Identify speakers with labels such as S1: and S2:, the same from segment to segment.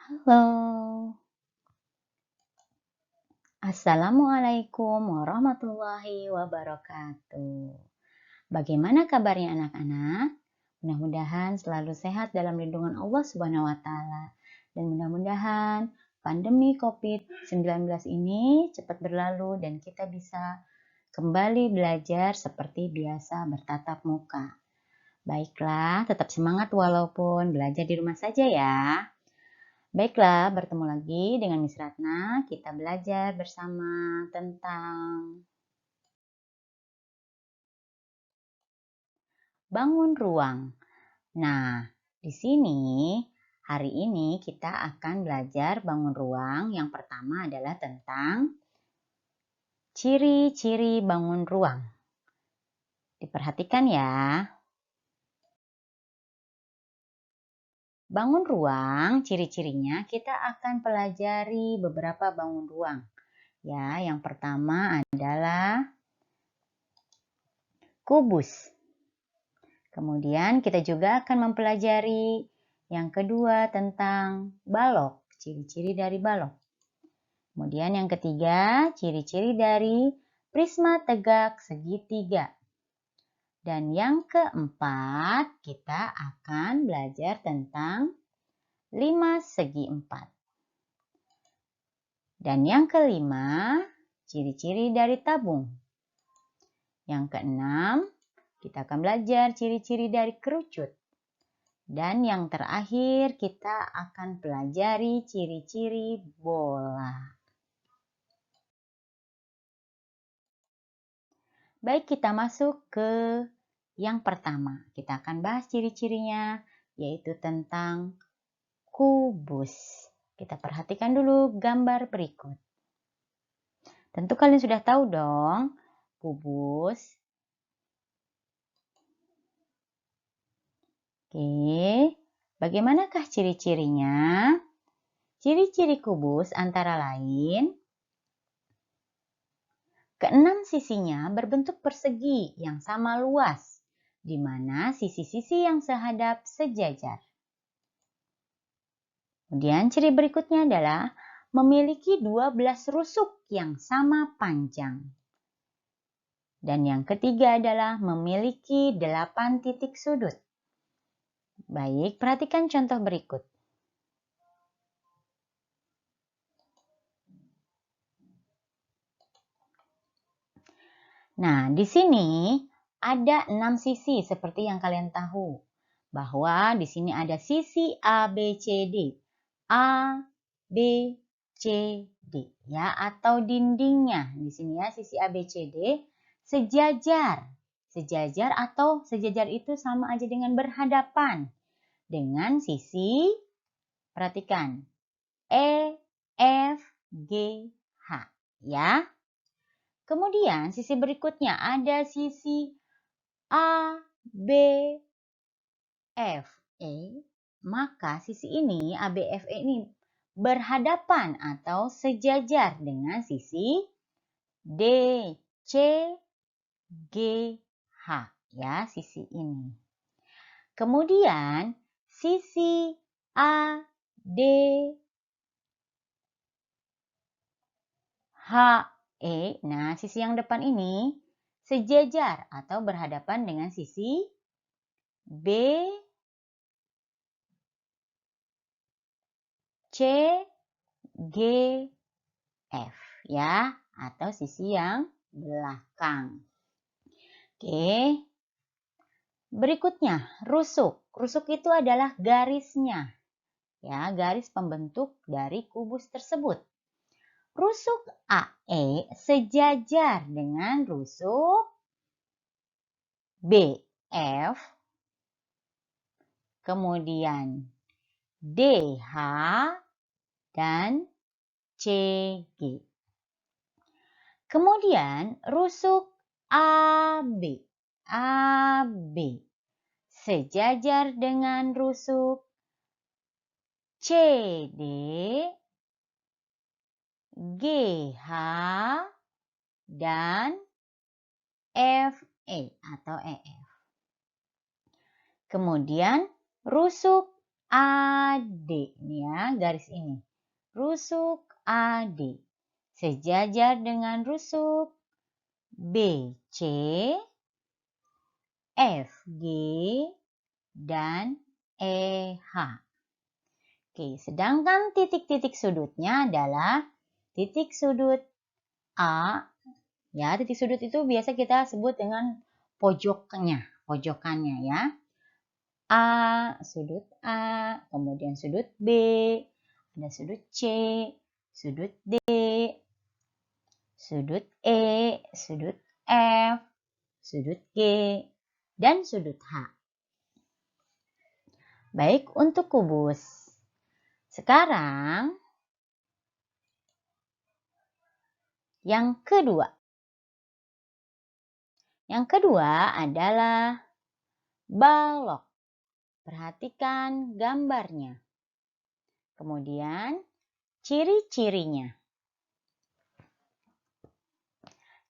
S1: Halo, Assalamualaikum warahmatullahi wabarakatuh. Bagaimana kabarnya anak-anak? Mudah-mudahan selalu sehat dalam lindungan Allah Subhanahu wa Ta'ala. Dan mudah-mudahan pandemi COVID-19 ini cepat berlalu dan kita bisa kembali belajar seperti biasa bertatap muka. Baiklah, tetap semangat walaupun belajar di rumah saja ya. Baiklah, bertemu lagi dengan Miss Ratna. Kita belajar bersama tentang bangun ruang. Nah, di sini hari ini kita akan belajar bangun ruang. Yang pertama adalah tentang ciri-ciri bangun ruang. Diperhatikan ya. Bangun ruang, ciri-cirinya kita akan pelajari beberapa bangun ruang. Ya, yang pertama adalah kubus. Kemudian kita juga akan mempelajari yang kedua tentang balok, ciri-ciri dari balok. Kemudian yang ketiga, ciri-ciri dari prisma tegak segitiga. Dan yang keempat, kita akan belajar tentang 5 segi 4. Dan yang kelima, ciri-ciri dari tabung. Yang keenam, kita akan belajar ciri-ciri dari kerucut. Dan yang terakhir, kita akan pelajari ciri-ciri bola. Baik, kita masuk ke yang pertama. Kita akan bahas ciri-cirinya, yaitu tentang kubus. Kita perhatikan dulu gambar berikut. Tentu kalian sudah tahu dong, kubus. Oke, bagaimanakah ciri-cirinya? Ciri-ciri kubus antara lain, keenam sisinya berbentuk persegi yang sama luas, di mana sisi-sisi yang sehadap sejajar. Kemudian ciri berikutnya adalah memiliki 12 rusuk yang sama panjang. Dan yang ketiga adalah memiliki 8 titik sudut. Baik, perhatikan contoh berikut. Nah, di sini ada 6 sisi seperti yang kalian tahu. Bahwa di sini ada sisi A, B, C, D. A, B, C, D. Ya, atau dindingnya. Di sini ya, sisi A, B, C, D. Sejajar. Sejajar atau sejajar itu sama aja dengan berhadapan. Dengan sisi, perhatikan. E, F, G, H. Ya. Kemudian sisi berikutnya ada sisi A, B, F, E. Maka sisi ini A, B, F, E ini berhadapan atau sejajar dengan sisi D, C, G, H. Ya, sisi ini. Kemudian sisi A, D, H, E. Nah, sisi yang depan ini sejajar atau berhadapan dengan sisi B, C, G, F. Ya, atau sisi yang belakang. Oke. Berikutnya, rusuk. Rusuk itu adalah garisnya. Ya, garis pembentuk dari kubus tersebut. Rusuk AE sejajar dengan rusuk BF, kemudian DH, dan CG. Kemudian rusuk AB. AB sejajar dengan rusuk CD, GH, dan FE atau EF. Kemudian rusuk AD. Ini ya, garis ini. Rusuk AD. Sejajar dengan rusuk BC, FG, dan EH. Oke, sedangkan titik-titik sudutnya adalah titik sudut A. Ya, titik sudut itu biasa kita sebut dengan pojokannya ya. A, sudut A, kemudian sudut B, ada sudut C, sudut D, sudut E, sudut F, sudut G, dan sudut H. Baik, untuk kubus. Sekarang yang kedua. Yang kedua adalah balok. Perhatikan gambarnya. Kemudian ciri-cirinya.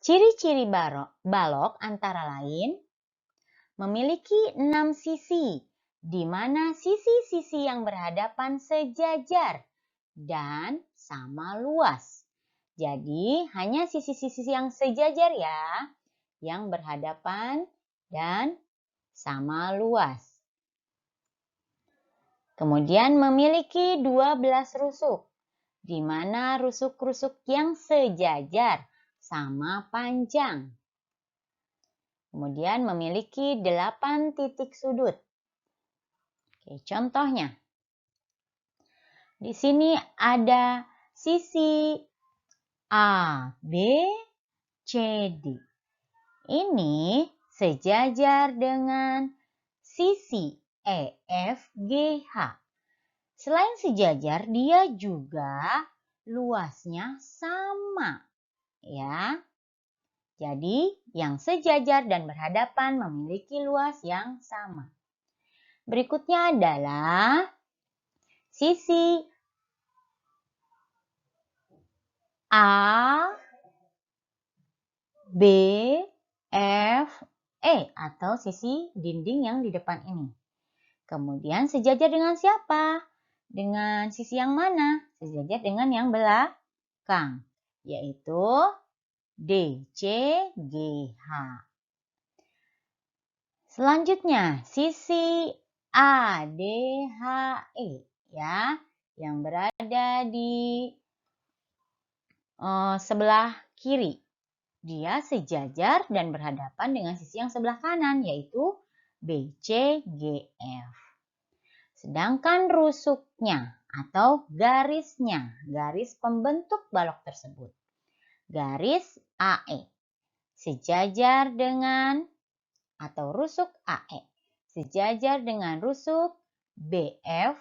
S1: Ciri-ciri balok antara lain memiliki 6 sisi, di mana sisi-sisi yang berhadapan sejajar dan sama luas. Jadi hanya sisi-sisi yang sejajar ya, yang berhadapan dan sama luas. Kemudian memiliki 12 rusuk, di mana rusuk-rusuk yang sejajar sama panjang. Kemudian memiliki 8 titik sudut. Oke, contohnya. Di sini ada sisi A, B, C, D. Ini sejajar dengan sisi E, F, G, H. Selain sejajar, dia juga luasnya sama. Ya. Jadi, yang sejajar dan berhadapan memiliki luas yang sama. Berikutnya adalah sisi A, B, F, E atau sisi dinding yang di depan ini. Kemudian sejajar dengan siapa? Dengan sisi yang mana? Sejajar dengan yang belakang, yaitu D, C, G, H. Selanjutnya, sisi A, D, H, E ya, yang berada di sebelah kiri. Dia sejajar dan berhadapan dengan sisi yang sebelah kanan, yaitu B, C, G, F. Sedangkan rusuknya atau garisnya, garis pembentuk balok tersebut, garis AE, sejajar dengan atau rusuk AE, sejajar dengan rusuk BF,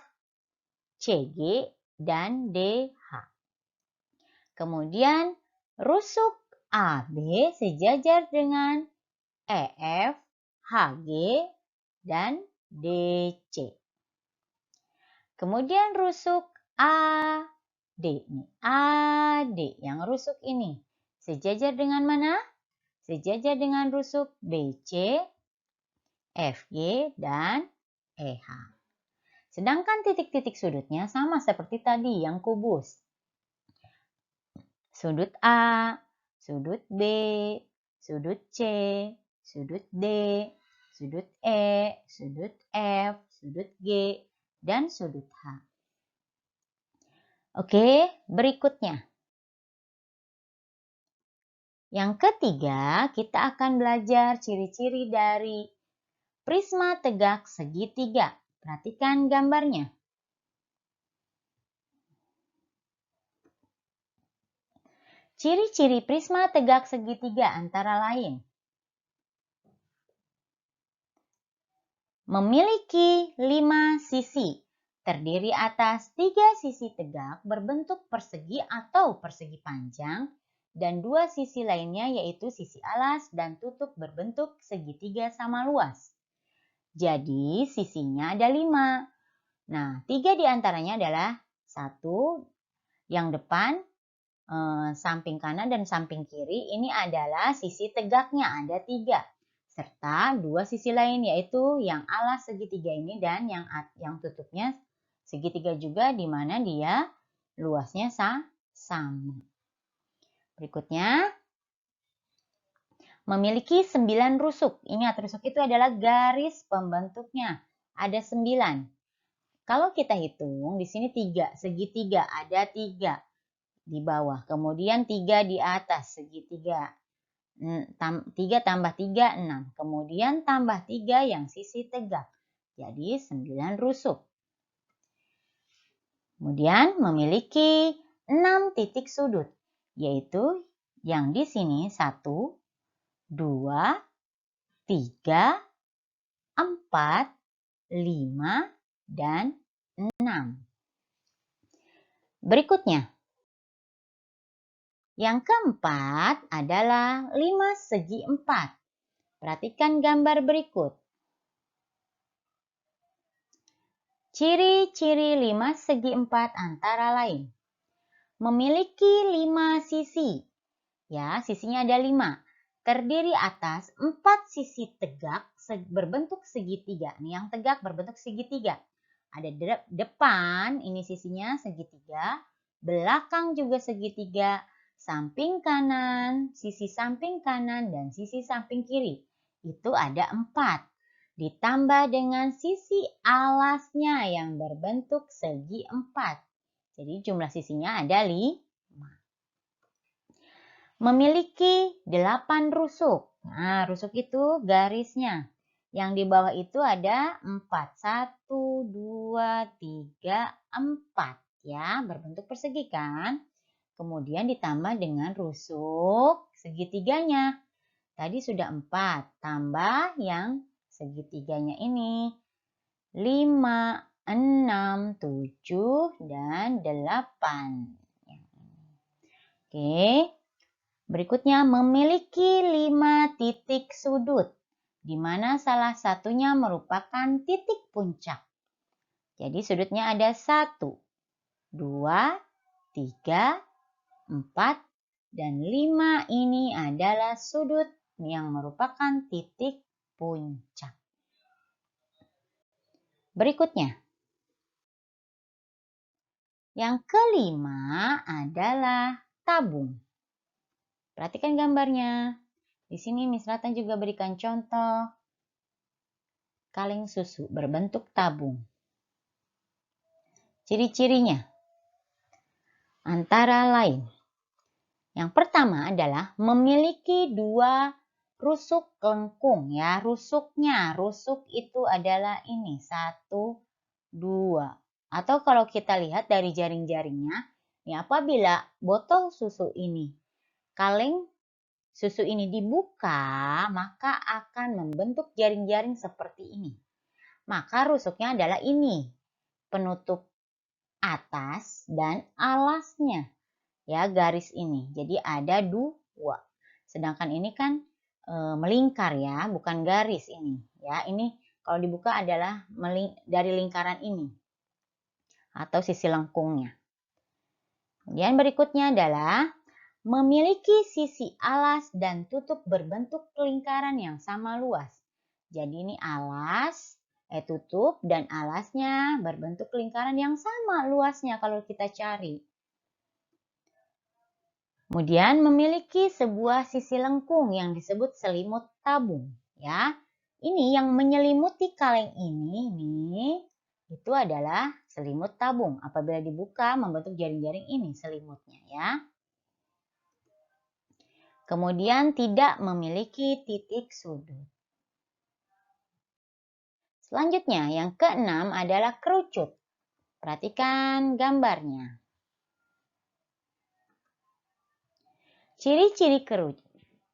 S1: CG, dan DH. Kemudian rusuk AB sejajar dengan EF, HG, dan DC. Kemudian rusuk AD. AD yang rusuk ini sejajar dengan mana? Sejajar dengan rusuk BC, FG, dan EH. Sedangkan titik-titik sudutnya sama seperti tadi yang kubus. Sudut A, sudut B, sudut C, sudut D, sudut E, sudut F, sudut G, dan sudut H. Oke, berikutnya. Yang ketiga, kita akan belajar ciri-ciri dari prisma tegak segitiga. Perhatikan gambarnya. Ciri-ciri prisma tegak segitiga antara lain memiliki 5 sisi, terdiri atas 3 sisi tegak berbentuk persegi atau persegi panjang, dan 2 sisi lainnya yaitu sisi alas dan tutup berbentuk segitiga sama luas. Jadi sisinya ada 5. Nah, 3 diantaranya adalah 1 yang depan, samping kanan dan samping kiri. Ini adalah sisi tegaknya ada 3. Serta 2 sisi lain yaitu yang alas segitiga ini dan yang tutupnya Segitiga juga di mana dia luasnya sama. Berikutnya, memiliki 9 rusuk. Ingat, rusuk itu adalah garis pembentuknya. Ada 9. Kalau kita hitung, di sini 3, segitiga, ada 3 di bawah. Kemudian 3 di atas, segitiga. 3 tambah 3, 6. Kemudian tambah 3 yang sisi tegak. Jadi 9 rusuk. Kemudian memiliki 6 titik sudut, yaitu yang di sini 1, 2, 3, 4, 5, dan 6. Berikutnya, yang keempat adalah 5 segi 4. Perhatikan gambar berikut. Ciri-ciri 5 segi 4 antara lain. Memiliki 5 sisi. Ya, sisinya ada 5. Terdiri atas 4 sisi tegak berbentuk segitiga. Nih yang tegak berbentuk segitiga. Ada depan, ini sisinya segitiga. Belakang juga segitiga. Samping kanan, sisi samping kanan, dan sisi samping kiri. Itu ada 4. Ditambah dengan sisi alasnya yang berbentuk segi 4. Jadi jumlah sisinya ada 5. Memiliki 8 rusuk. Nah, rusuk itu garisnya. Yang di bawah itu ada 4. 1, 2, 3, 4. Ya, berbentuk persegi kan? Kemudian ditambah dengan rusuk segitiganya. Tadi sudah 4. Tambah yang segitiganya ini 5, 6, 7, dan 8. Oke, berikutnya memiliki 5 titik sudut, di mana salah satunya merupakan titik puncak. Jadi sudutnya ada 1, 2, 3, 4, dan 5 ini adalah sudut yang merupakan titik puncak. Berikutnya, yang kelima adalah tabung. Perhatikan gambarnya. Di sini Miss Ratna juga berikan contoh kaleng susu berbentuk tabung. Ciri-cirinya antara lain. Yang pertama adalah memiliki 2 rusuk lengkung ya. Rusuk itu adalah ini 1, 2. Atau kalau kita lihat dari jaring-jaringnya, ya apabila botol susu ini, kaleng susu ini dibuka, maka akan membentuk jaring-jaring seperti ini. Maka rusuknya adalah ini, penutup atas dan alasnya. Ya, garis ini. Jadi ada 2. Sedangkan ini kan melingkar ya, bukan garis ini. Ya, ini kalau dibuka adalah dari lingkaran ini atau sisi lengkungnya. Kemudian berikutnya adalah memiliki sisi alas dan tutup berbentuk lingkaran yang sama luas. Jadi ini tutup dan alasnya berbentuk lingkaran yang sama luasnya kalau kita cari. Kemudian memiliki sebuah sisi lengkung yang disebut selimut tabung. Ya, ini yang menyelimuti kaleng ini nih, itu adalah selimut tabung. Apabila dibuka membentuk jaring-jaring ini selimutnya ya. Kemudian tidak memiliki titik sudut. Selanjutnya yang keenam adalah kerucut. Perhatikan gambarnya. Ciri-ciri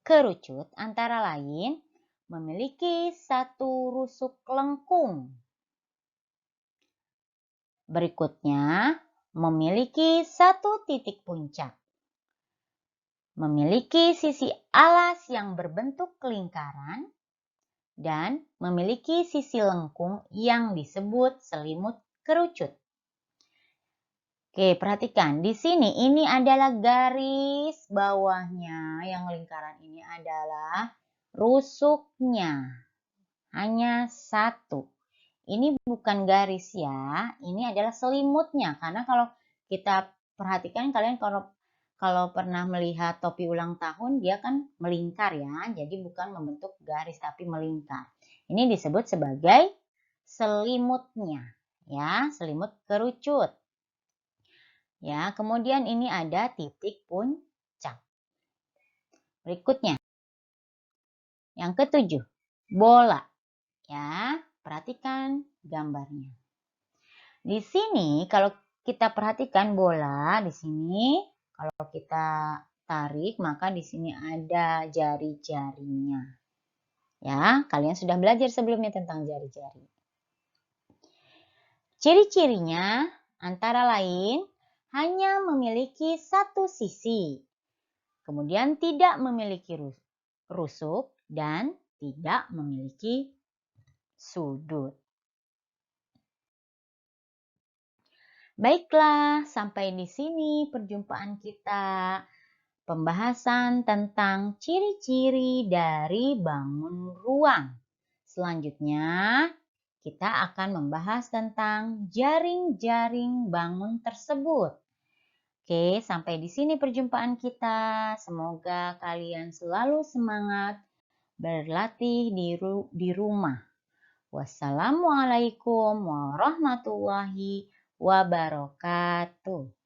S1: kerucut antara lain memiliki 1 rusuk lengkung. Berikutnya memiliki 1 titik puncak. Memiliki sisi alas yang berbentuk lingkaran dan memiliki sisi lengkung yang disebut selimut kerucut. Oke, perhatikan di sini ini adalah garis bawahnya, yang lingkaran ini adalah rusuknya. Hanya 1. ini bukan garis ya, ini adalah selimutnya. Karena kalau kita perhatikan kalian kalau pernah melihat topi ulang tahun, dia kan melingkar ya. Jadi bukan membentuk garis tapi melingkar. Ini disebut sebagai selimutnya ya, selimut kerucut. Ya, kemudian ini ada titik puncak. Berikutnya, yang ketujuh, bola. Ya, perhatikan gambarnya. Di sini kalau kita perhatikan bola di sini, kalau kita tarik maka di sini ada jari-jarinya. Ya, kalian sudah belajar sebelumnya tentang jari-jari. Ciri-cirinya antara lain hanya memiliki satu sisi. Kemudian tidak memiliki rusuk dan tidak memiliki sudut. Baiklah, sampai di sini perjumpaan kita. Pembahasan tentang ciri-ciri dari bangun ruang. Selanjutnya, kita akan membahas tentang jaring-jaring bangun tersebut. Oke, sampai di sini perjumpaan kita. Semoga kalian selalu semangat berlatih di rumah. Wassalamualaikum warahmatullahi wabarakatuh.